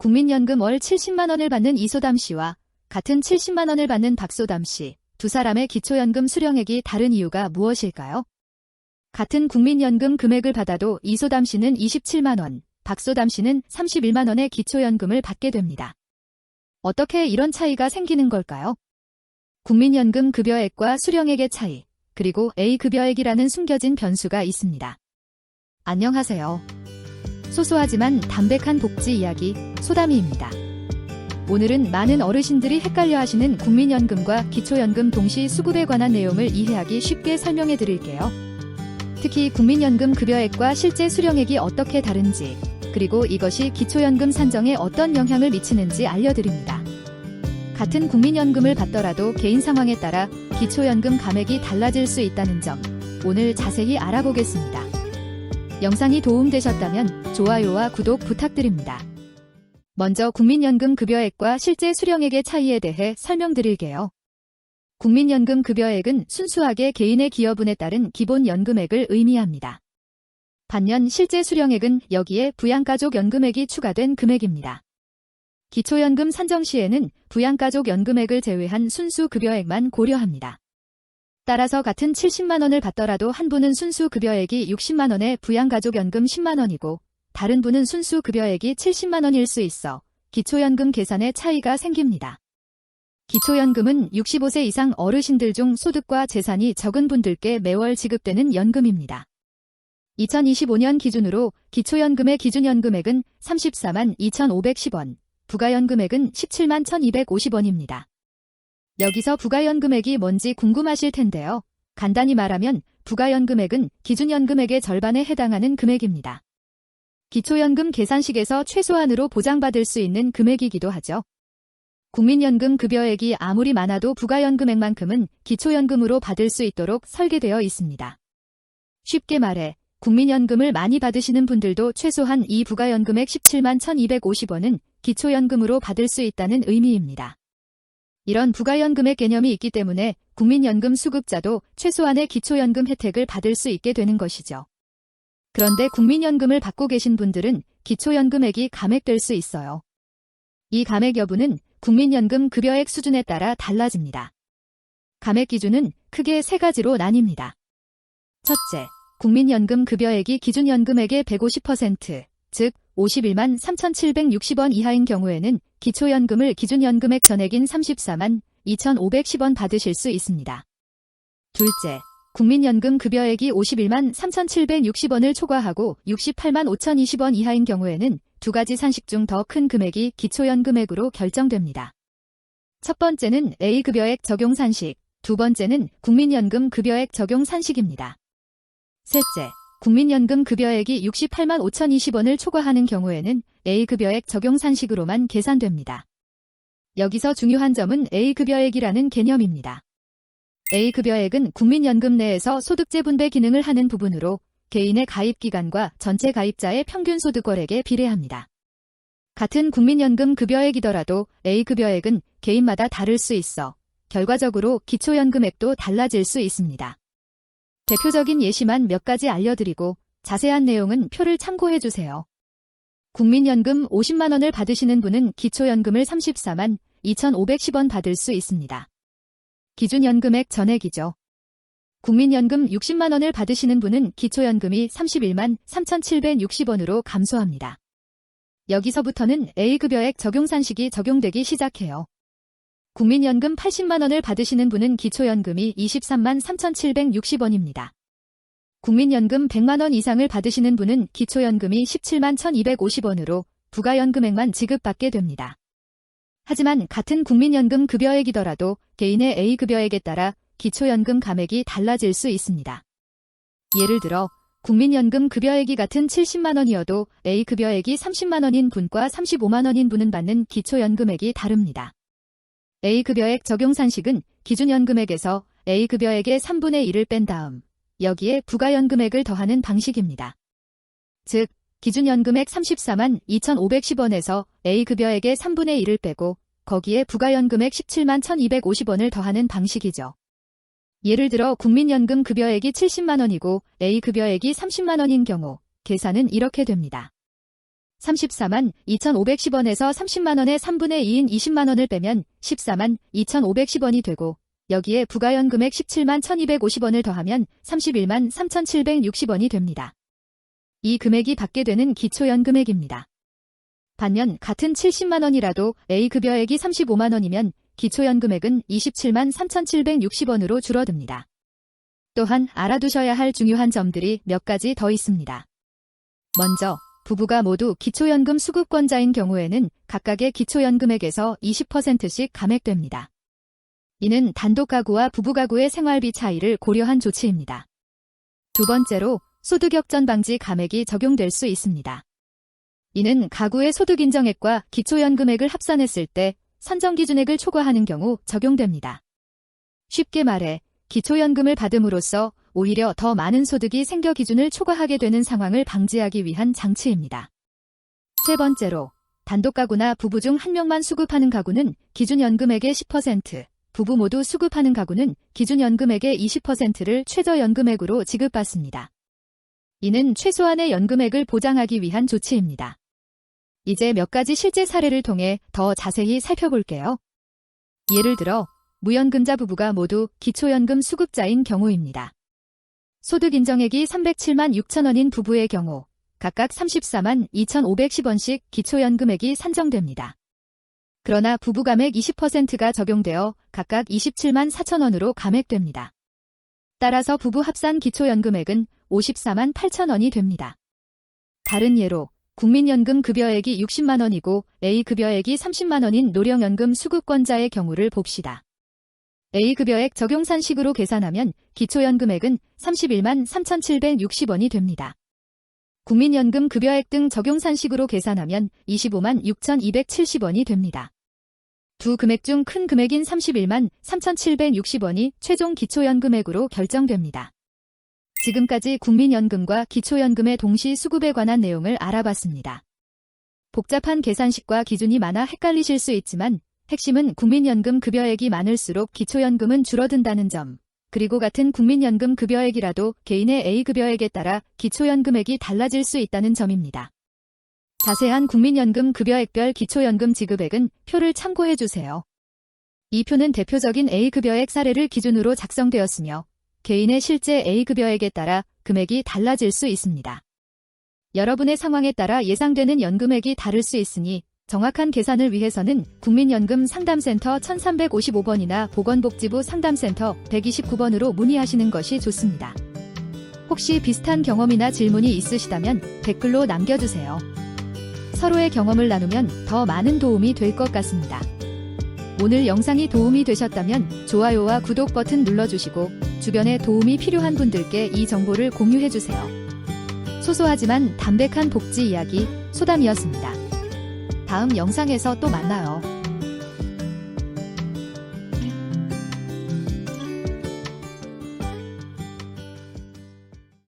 국민연금 월 70만 원을 받는 이소담 씨와 같은 70만 원을 받는 박소담 씨, 두 사람의 기초연금 수령액이 다른 이유가 무엇일까요? 같은 국민연금 금액을 받아도 이소담 씨는 27만 원, 박소담 씨는 31만 원의 기초연금을 받게 됩니다. 어떻게 이런 차이가 생기는 걸까요? 국민연금 급여액과 수령액의 차이, 그리고 A급여액이라는 숨겨진 변수가 있습니다. 안녕하세요. 소소하지만 담백한 복지 이야기, 소담이입니다. 오늘은 많은 어르신들이 헷갈려하시는 국민연금과 기초연금 동시 수급에 관한 내용을 이해하기 쉽게 설명해 드릴게요. 특히 국민연금 급여액과 실제 수령액이 어떻게 다른지, 그리고 이것이 기초연금 산정에 어떤 영향을 미치는지 알려드립니다. 같은 국민연금을 받더라도 개인 상황에 따라 기초연금 감액이 달라질 수 있다는 점, 오늘 자세히 알아보겠습니다. 영상이 도움되셨다면 좋아요와 구독 부탁드립니다. 먼저 국민연금 급여액과 실제 수령액의 차이에 대해 설명드릴게요. 국민연금 급여액은 순수하게 개인의 기여분에 따른 기본연금액을 의미합니다. 반면 실제 수령액은 여기에 부양가족연금액이 추가된 금액입니다. 기초연금 산정 시에는 부양가족연금액을 제외한 순수 급여액만 고려합니다. 따라서 같은 70만 원을 받더라도 한 분은 순수 급여액이 60만 원에 부양가족연금 10만 원이고 다른 분은 순수 급여액이 70만 원일 수 있어 기초연금 계산에 차이가 생깁니다. 기초연금은 65세 이상 어르신들 중 소득과 재산이 적은 분들께 매월 지급되는 연금입니다. 2025년 기준으로 기초연금의 기준연금액은 34만 2,510원, 부가연금액은 17만 1,250원입니다. 여기서 부가연금액이 뭔지 궁금하실 텐데요. 간단히 말하면 부가연금액은 기준연금액의 절반에 해당하는 금액입니다. 기초연금 계산식에서 최소한으로 보장받을 수 있는 금액이기도 하죠. 국민연금 급여액이 아무리 많아도 부가연금액만큼은 기초연금으로 받을 수 있도록 설계되어 있습니다. 쉽게 말해 국민연금을 많이 받으시는 분들도 최소한 이 부가연금액 17만 1,250원은 기초연금으로 받을 수 있다는 의미입니다. 이런 부가연금액 개념이 있기 때문에 국민연금 수급자도 최소한의 기초연금 혜택을 받을 수 있게 되는 것이죠. 그런데 국민연금을 받고 계신 분들은 기초연금액이 감액될 수 있어요. 이 감액 여부는 국민연금 급여액 수준에 따라 달라집니다. 감액 기준은 크게 세 가지로 나뉩니다. 첫째, 국민연금 급여액이 기준연금액의 150%, 즉 51만 3,760원 이하인 경우에는 기초연금을 기준연금액 전액인 34만 2,510원 받으실 수 있습니다. 둘째, 국민연금 급여액이 51만 3,760원을 초과하고 68만 5,020원 이하인 경우에는 두 가지 산식 중 더 큰 금액이 기초연금액으로 결정됩니다. 첫 번째는 A급여액 적용 산식, 두 번째는 국민연금 급여액 적용 산식입니다. 셋째, 국민연금 급여액이 68만 5,020원을 초과하는 경우에는 A급여액 적용 산식으로만 계산됩니다. 여기서 중요한 점은 A급여액이라는 개념입니다. A급여액은 국민연금 내에서 소득재 분배 기능을 하는 부분으로 개인의 가입기간과 전체 가입자의 평균 소득월액에 비례합니다. 같은 국민연금 급여액이더라도 A급여액은 개인마다 다를 수 있어 결과적으로 기초연금액도 달라질 수 있습니다. 대표적인 예시만 몇 가지 알려드리고 자세한 내용은 표를 참고해주세요. 국민연금 50만 원을 받으시는 분은 기초연금을 34만 2,510원 받을 수 있습니다. 기준연금액 전액이죠. 국민연금 60만 원을 받으시는 분은 기초연금이 31만 3,760원으로 감소합니다. 여기서부터는 A급여액 적용산식이 적용되기 시작해요. 국민연금 80만 원을 받으시는 분은 기초연금이 23만 3,760원입니다. 국민연금 100만 원 이상을 받으시는 분은 기초연금이 17만 1,250원으로 부가연금액만 지급받게 됩니다. 하지만 같은 국민연금 급여액이더라도 개인의 A급여액에 따라 기초연금 감액이 달라질 수 있습니다. 예를 들어 국민연금 급여액이 같은 70만 원이어도 A급여액이 30만 원인 분과 35만 원인 분은 받는 기초연금액이 다릅니다. A급여액 적용산식은 기준연금액에서 A급여액의 3분의 1을 뺀 다음 여기에 부가연금액을 더하는 방식입니다. 즉, 기준연금액 34만 2,510원에서 A급여액의 3분의 1을 빼고 거기에 부가연금액 17만 1,250원을 더하는 방식이죠. 예를 들어 국민연금 급여액이 70만 원이고 A급여액이 30만 원인 경우 계산은 이렇게 됩니다. 34만 2,510원에서 30만원의 3분의 2인 20만원을 빼면 14만 2,510원이 되고 여기에 부가연금액 17만 1,250원을 더하면 31만 3,760원이 됩니다. 이 금액이 받게 되는 기초연금액입니다. 반면 같은 70만원이라도 A급여액이 35만원이면 기초연금액은 27만 3,760원으로 줄어듭니다. 또한 알아두셔야 할 중요한 점들이 몇 가지 더 있습니다. 먼저 부부가 모두 기초연금 수급권자인 경우에는 각각의 기초연금액에서 20%씩 감액됩니다. 이는 단독 가구와 부부 가구의 생활비 차이를 고려한 조치입니다. 두 번째로 소득역전 방지 감액이 적용될 수 있습니다. 이는 가구의 소득인정액과 기초연금액을 합산했을 때 산정기준액을 초과하는 경우 적용됩니다. 쉽게 말해 기초연금을 받음으로써 오히려 더 많은 소득이 생겨 기준을 초과하게 되는 상황을 방지하기 위한 장치입니다. 세 번째로 단독 가구나 부부 중 한 명만 수급하는 가구는 기준연금액의 10%, 부부 모두 수급하는 가구는 기준연금액의 20%를 최저연금액으로 지급받습니다. 이는 최소한의 연금액을 보장하기 위한 조치입니다. 이제 몇 가지 실제 사례를 통해 더 자세히 살펴볼게요. 예를 들어 무연금자 부부가 모두 기초연금 수급자인 경우입니다. 소득인정액이 307만 6천원인 부부의 경우 각각 34만 2,510원씩 기초연금액이 산정됩니다. 그러나 부부 감액 20%가 적용되어 각각 27만 4천원으로 감액됩니다. 따라서 부부 합산 기초연금액은 54만 8천원이 됩니다. 다른 예로 국민연금 급여액이 60만원이고 A급여액이 30만원인 노령연금 수급권자의 경우를 봅시다. A급여액 적용산식으로 계산하면 기초연금액은 31만 3,760원이 됩니다. 국민연금 급여액 등 적용산식으로 계산하면 25만 6,270원이 됩니다. 두 금액 중 큰 금액인 31만 3,760원이 최종 기초연금액으로 결정됩니다. 지금까지 국민연금과 기초연금의 동시 수급에 관한 내용을 알아봤습니다. 복잡한 계산식과 기준이 많아 헷갈리실 수 있지만 핵심은 국민연금 급여액이 많을수록 기초연금은 줄어든다는 점, 그리고 같은 국민연금 급여액이라도 개인의 A급여액에 따라 기초연금액이 달라질 수 있다는 점입니다. 자세한 국민연금 급여액별 기초연금 지급액은 표를 참고해주세요. 이 표는 대표적인 A급여액 사례를 기준으로 작성되었으며 개인의 실제 A급여액에 따라 금액이 달라질 수 있습니다. 여러분의 상황에 따라 예상되는 연금액이 다를 수 있으니 정확한 계산을 위해서는 국민연금 상담센터 1355번이나 보건복지부 상담센터 129번으로 문의하시는 것이 좋습니다. 혹시 비슷한 경험이나 질문이 있으시다면 댓글로 남겨주세요. 서로의 경험을 나누면 더 많은 도움이 될 것 같습니다. 오늘 영상이 도움이 되셨다면 좋아요와 구독 버튼 눌러주시고 주변에 도움이 필요한 분들께 이 정보를 공유해주세요. 소소하지만 담백한 복지 이야기 소담이었습니다. 다음 영상에서 또 만나요.